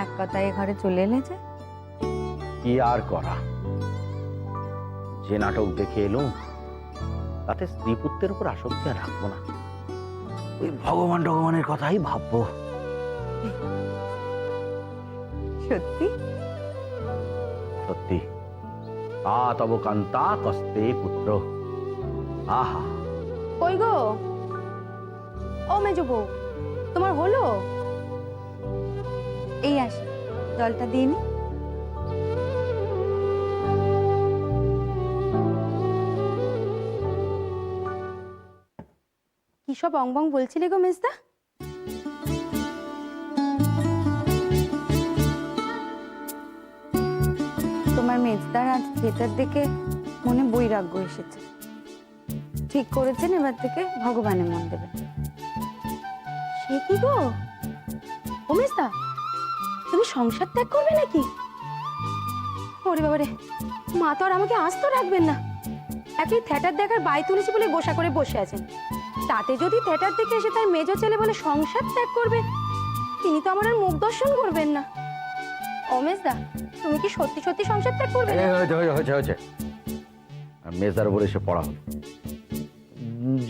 এক কথায় ঘরে চলে এলে যে? কি আর করা, যে নাটক দেখে এলুম তাতে স্ত্রী পুত্রের উপর আসক্তি আর রাখবো না। ওই ভগবানের কথাই ভাববো। সত্যি? সত্যি। তা তব কান্তা কস্তে পুত্র। আহা। কই গো ও মেজো বউ, তোমার হলো? এই আসি, জলটা দিয়ে নি। কি সব অংবং বলছিলে গো মেজদা? তোমার মেজদার আজ থিয়েটার দেখে মনে বৈরাগ্য এসেছে। ঠিক করেছেন এবার থেকে ভগবানের মন দেবে। সে কি গো ও মেজদা, তুমি সংসার ত্যাগ করবে নাকি? ওরে বাবারে, মা তো আর আমাকে আস্ত রাখবেন না। একই থিয়েটার দেখার বাই তুলেছি বলে গোসা করে বসে আছেন, তাতে যদি থিয়েটার দেখে এসে তার মেজো ছেলে বলে সংসার ত্যাগ করবে, তিনি তো আমার আর মুখ দর্শন করবেন না। ও মেজদা, তুমি কি সত্যি সত্যি সংসার ত্যাগ করবে? হয়েছে। মেজার উপর এসে পড়া হলো,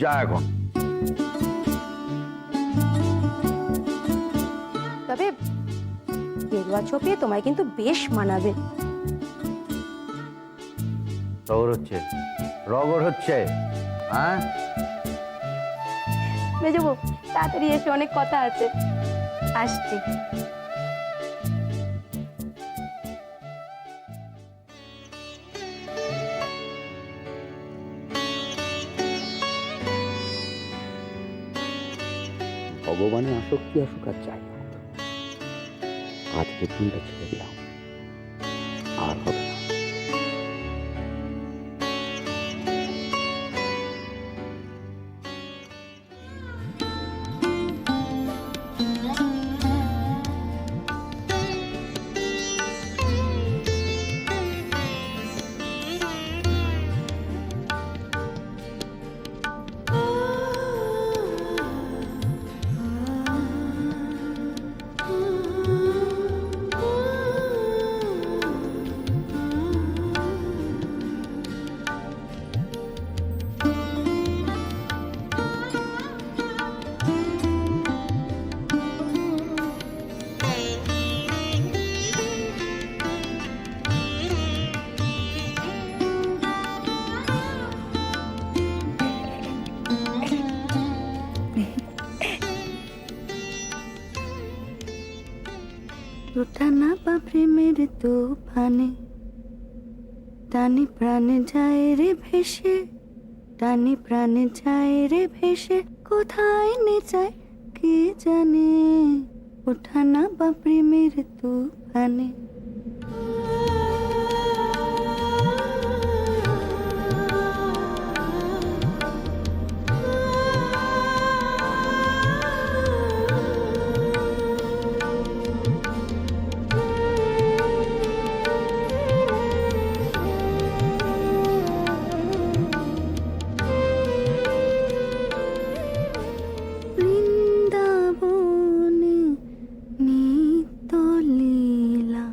যা এখন। তবে গেরুয়া ছোপিয়ে তোমায় কিন্তু বেশ মানাবে। রগর হচ্ছে হ্যাঁ। মেজো বউ, তাড়াতাড়ি এসে, অনেক কথা আছে। আসছি। ভগবানের আসক্তি আসুক আর যাই হোক, আজকে দিনটা ছেড়ে দিলাম, আর হবে না। উঠানা বা প্রেমের তুফানে টানি প্রাণে যায় রে ভেসে, টানি প্রাণে যায় রে ভেসে, কোথায় নে যায় কে জানে। উঠানা বা প্রেমের তুফানে। বৃন্দাবনে নিত্য লীলা।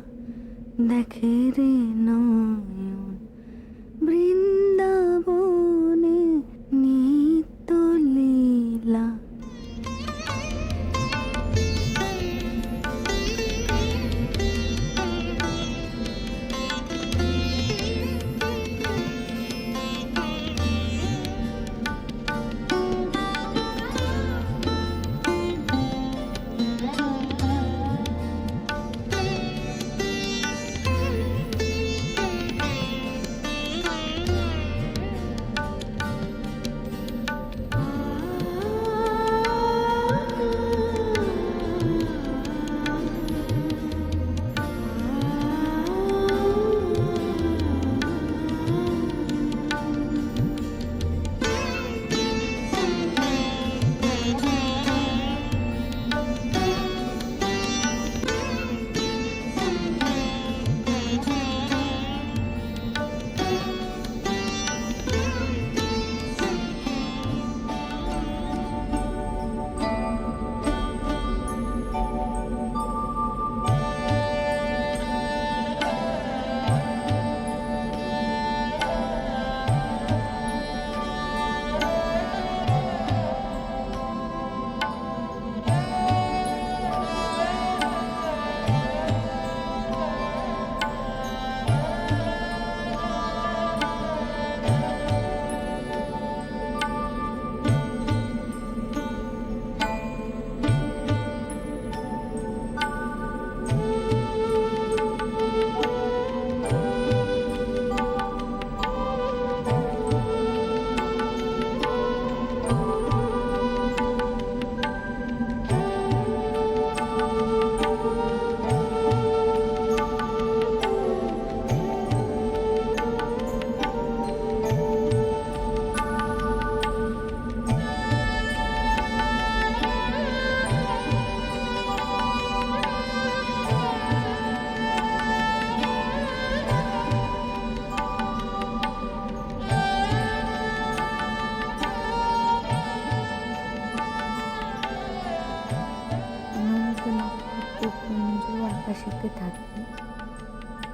পুঞ্জ আকাশেতে থাকি,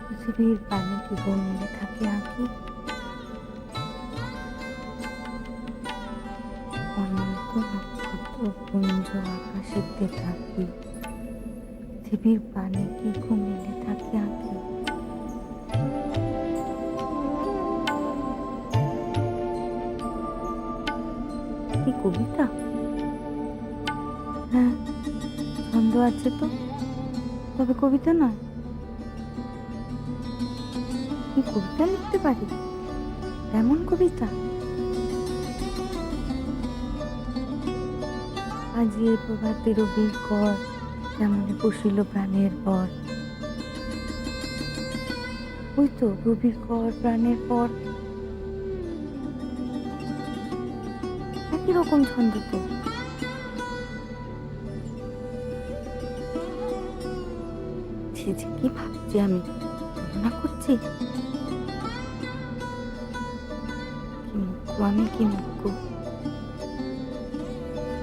পৃথিবীর পানে কি গমনে থাকে আঁকি। অনন্ত নক্ষত্র পুঞ্জ আকাশেতে থাকি, পৃথিবীর পানে কি ঘুমিলে থাকে আঁকি। কি কবিতা? হ্যাঁ, ছন্দ আছে তো, তবে কবিতা নয়। কি কবিতা লিখতে পারি? এমন কবিতা? আজি এই প্রভাতে রবির কর, কেমনে বসিল প্রাণের পর। ওই তো রবির কর প্রাণের পর, একই রকম ছন্দ তো। ছি ছি, কি ভাবছি আমি, তুলনা করছি। কি মুখ্য আমি, কি মুখ্য।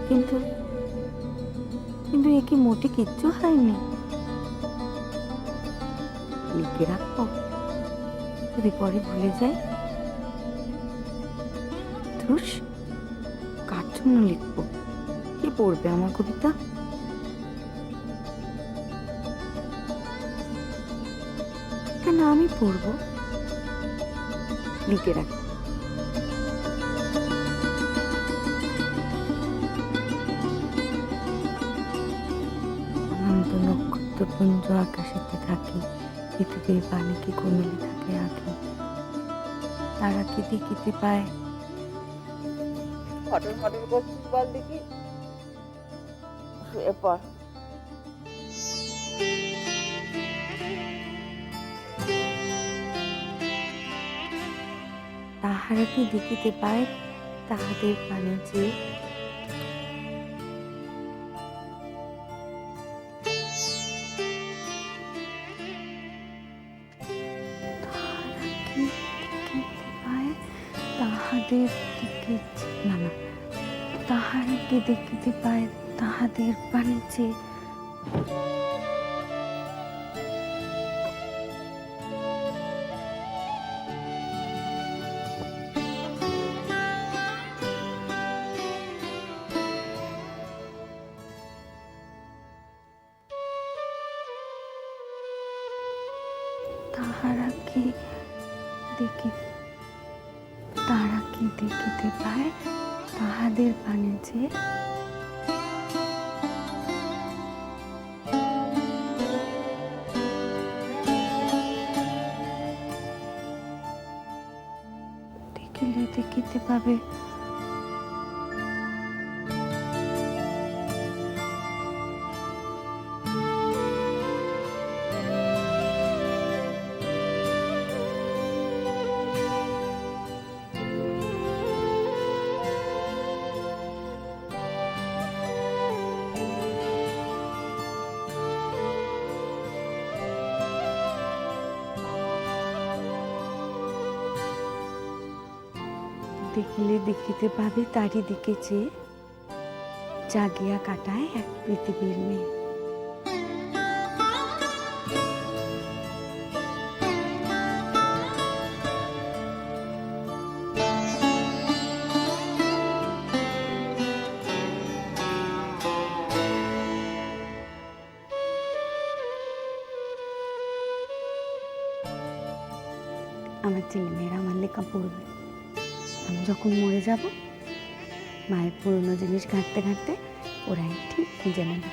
কিন্তু কিন্তু এ কি মোটে কিচ্ছু হয়নি। লিখে রাখবো, যদি পরে ভুলে যাই। ধুস, কার জন্য লিখবো? কে পড়বে আমার কবিতা? কেন আমি পড়বো? লিখে রাখি। অনন্ত নক্ষত্রপুঞ্জ আকাশেতে থাকি, পৃথিবীর পানে কি ঘুমিলে থাকে আঁকি। তারা কি দেখিতে পায়। ফটর ফটর করছিস বল দেখি, শুয়ে পড়। তাহারা কি দেখিতে পায় তাহাদের পানে যে। তাহারা কি দেখিতে পায় তাহাদের দিকে না না, তাহারা কি দেখিতে পায় তাহাদের পানে যে। তাহারা কি দেখি, তারা কি দেখিতে পায় তাহাদের পানে যে। দেখিলে দেখিতে পাবে দেখিলে দেখিতে পাবে তারি দিকে চেয়ে, জাগিয়া কাটায় এক পৃথিবীর মেয়ে। আমার ছেলেমেয়েরা আমার লেখা পড়বে। আমি যখন মরে যাব, মায়ের পুরনো জিনিস ঘাঁটতে ঘাঁটতে ওরাই ঠিক খুঁজে নেবে।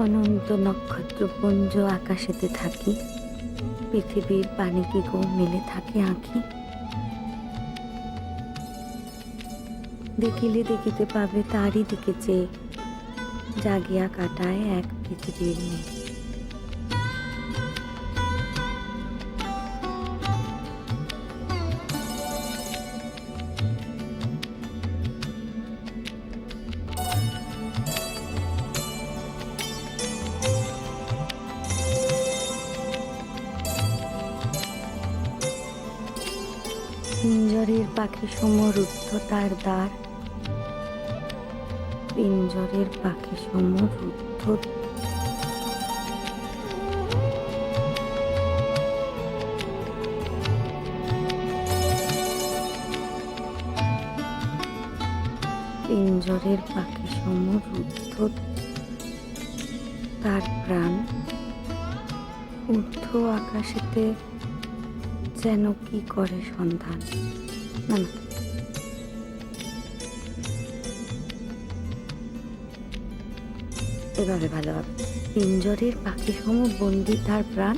অনন্ত নক্ষত্রপুঞ্জ আকাশেতে থাকি, পৃথিবীর পানে কি গো মেলে থাকে আঁখি। দেখিলে দেখিতে পাবে তারই দিকে চেয়ে, জাগিয়া কাটায় এক পৃথিবীর মেয়ে। পিঞ্জরের পাখি সম রুদ্ধ তার দ্বার, পিঞ্জরের পাখি সম রুদ্ধ। পিঞ্জরের পাখি সম রুদ্ধ তার প্রাণ, ঊর্ধ্ব আকাশেতে যেন কি করে সন্ধান। না না, এভাবে ভালো হবে। পিঞ্জরের পাখি সম বন্দি তার প্রাণ,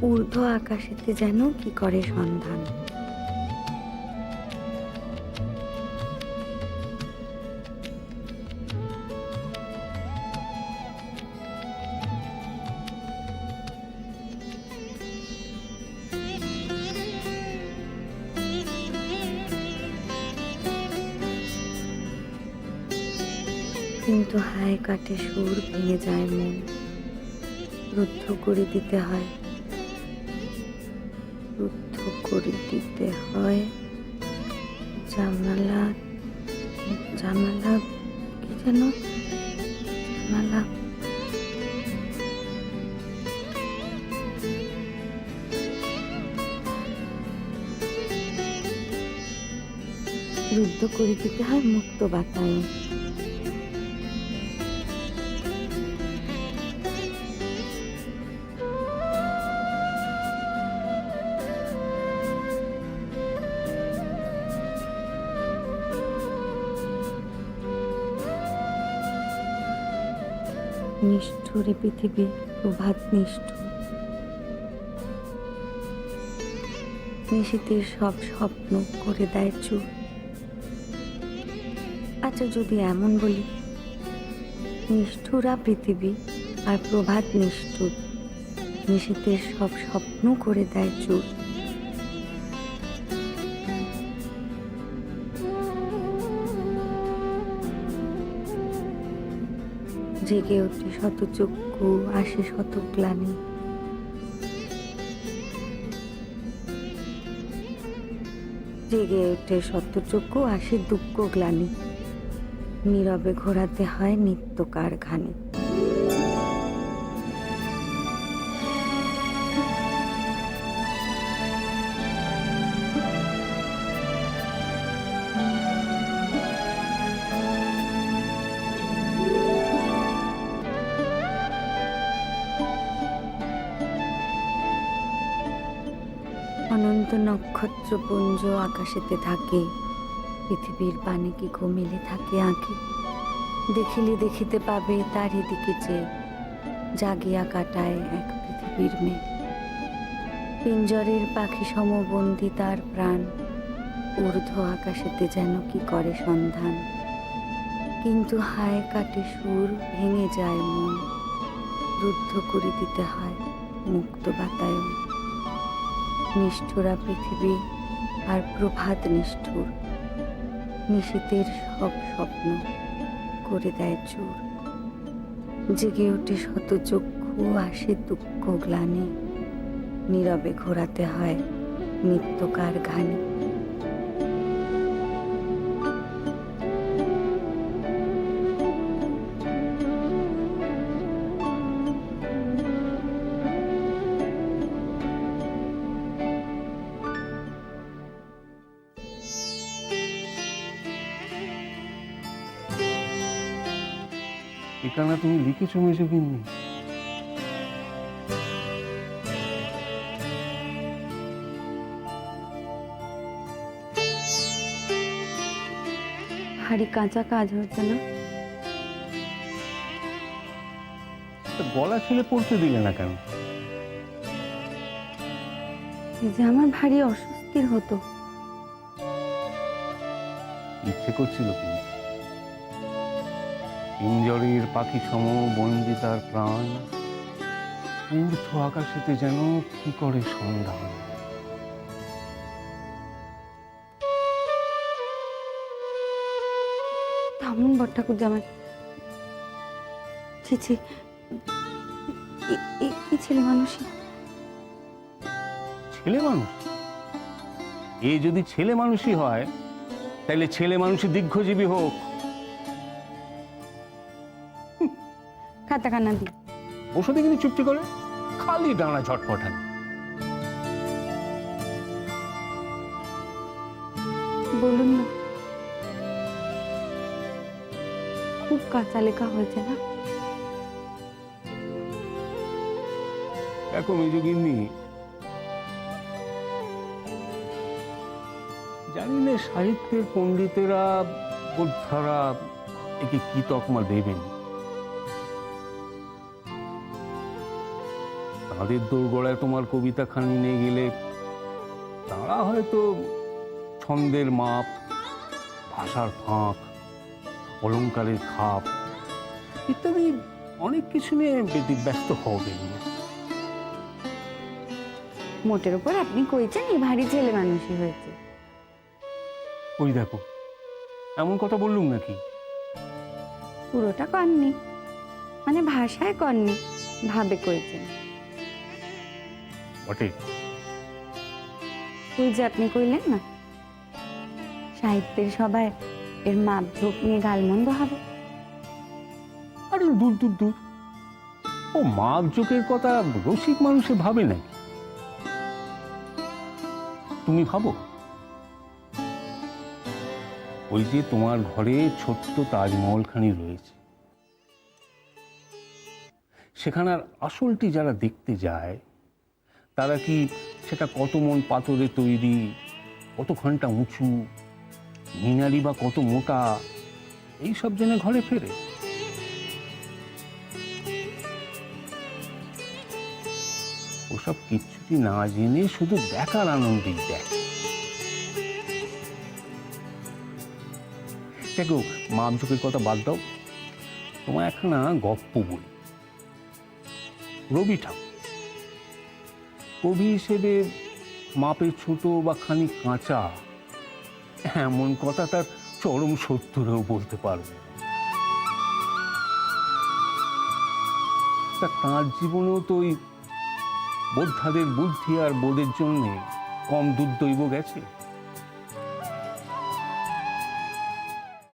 ঊর্ধ্ব আকাশেতে যেন কি করে সন্ধান। কিন্তু হায় কাটে সুর, ভেঙে যায় মন, রুদ্ধ করে দিতে হয়, রুদ্ধ করে দিতে হয়। জানালা, জানালা কি যেন, জানালা রুদ্ধ করে দিতে হয় মুক্ত বাতায়ন। নিষ্ঠুরে পৃথিবী, প্রভাত নিষ্ঠুর, নিশীথের সব স্বপ্ন করে দেয় চুর। আচ্ছা, যদি এমন বলি, নিষ্ঠুরা পৃথিবী আর প্রভাত নিষ্ঠুর, নিশীথের সব স্বপ্ন করে দেয় চুর। জেগে ওঠে শত চক্ষু, আসে শত গ্লানি, জেগে ওঠে শত চক্ষু, আসে দুঃখ গ্লানি, নীরবে ঘোরাতে হয় নিত্য কারখানে। অনন্ত নক্ষত্রপুঞ্জ আকাশেতে থাকে, পৃথিবীর পানে কি গো মেলে থাকে আঁখি। দেখিলে দেখিতে পাবে তারই দিকে চেয়ে, জাগিয়া কাটায় এক পৃথিবীর মেয়ে। পিঞ্জরের পাখি সমবন্দি তার প্রাণ, ঊর্ধ্ব আকাশেতে যেন কি করে সন্ধান। কিন্তু হায় কাটে সুর, ভেঙে যায় মন, রুদ্ধ করে দিতে হয় মুক্ত বাতায়ন। নিষ্ঠুরা পৃথিবী আর প্রভাত নিষ্ঠুর, নিশীথের সব স্বপ্ন করে দেয় চুর। জেগে ওঠে শত চক্ষু, আসে দুঃখ গ্লানি, নীরবে ঘোরাতে হয় নিত্যকার ঘানি। এখানে তুমি লিখেছো মেশো কিন্তু ভারী কাঁচা কাজ হচ্ছে না? তা গলা ছেলে পড়তে দিলে না কেন? এই যে আমার ভারী অস্বস্তির হতো। ইচ্ছে করছিল কি? পিঞ্জরের পাখি সম বন্দি তার প্রাণ, ঊর্ধ্ব আকাশেতে যেন কি করে সন্ধান। থামুন বড় ঠাকুর জামাই। ছি ছি, কি ছেলে মানুষই। ছেলে মানুষ? এ যদি ছেলে মানুষই হয় তাহলে ছেলে মানুষই দীর্ঘজীবী হোক। খাতা খানা দি। বসে দেখিনি চুপটি করে, খালি ডানা ঝটপটান। বলুন না, খুব কাঁচা লেখা হয়েছে না? দেখো মেজগিন্নি, জানি না সাহিত্যের পণ্ডিতেরা বোদ্ধারা একে কি তকমা দেবেন। তাদের দোরগোড়ায় তোমার কবিতা খানি নিয়ে গেলে তারা হয়তো ছন্দের মাপ, ভাষার ফাঁক, অলংকারের খাপ ইত্যাদি অনেক কিছু নিয়ে ব্যস্ত হবেন। মোটের উপর আপনি কইছেন এই ভারী ছেলে মানুষই হয়েছে। ওই দেখো, এমন কথা বললুম নাকি? পুরোটা কননি, মানে ভাষায় কননি, ভাবে কইছেন। বটে। ওই যে আপনি কইলেন না, সাহিত্যের সবাই এর মাপ ঝোঁক নিয়ে গালমন্দ হবে। আরে দূর দূর দূর, ও মাপ জোকের কথা রসিক মানুষে ভাবে নাকি? তুমি ভাবো? ওই যে তোমার ঘরে ছোট্ট তাজমহলখানি রয়েছে, সেখানে আসলটি যারা দেখতে যায় তারা কি সেটা কত মন পাথরে তৈরি, কতখানটা উঁচু, মিনারি বা কত মোটা, এইসব জেনে ঘরে ফেরে? ওসব কিচ্ছুটি না জেনে শুধু দেখার আনন্দেই দেখ। দেখো, মাপঝোঁকের কথা বাদ দাও, তোমার একখানা গপ্প বলি। রবি ঠাকুর কবি হিসেবে মাপে ছোট বা খানিক কাঁচা, এমন কথা তার চরম সত্তরেও বলতে পারবে। তা তাঁর জীবনেও তো ওই বোদ্ধাদের বুদ্ধি আর বোধের জন্যে কম দুর্দৈব গেছে।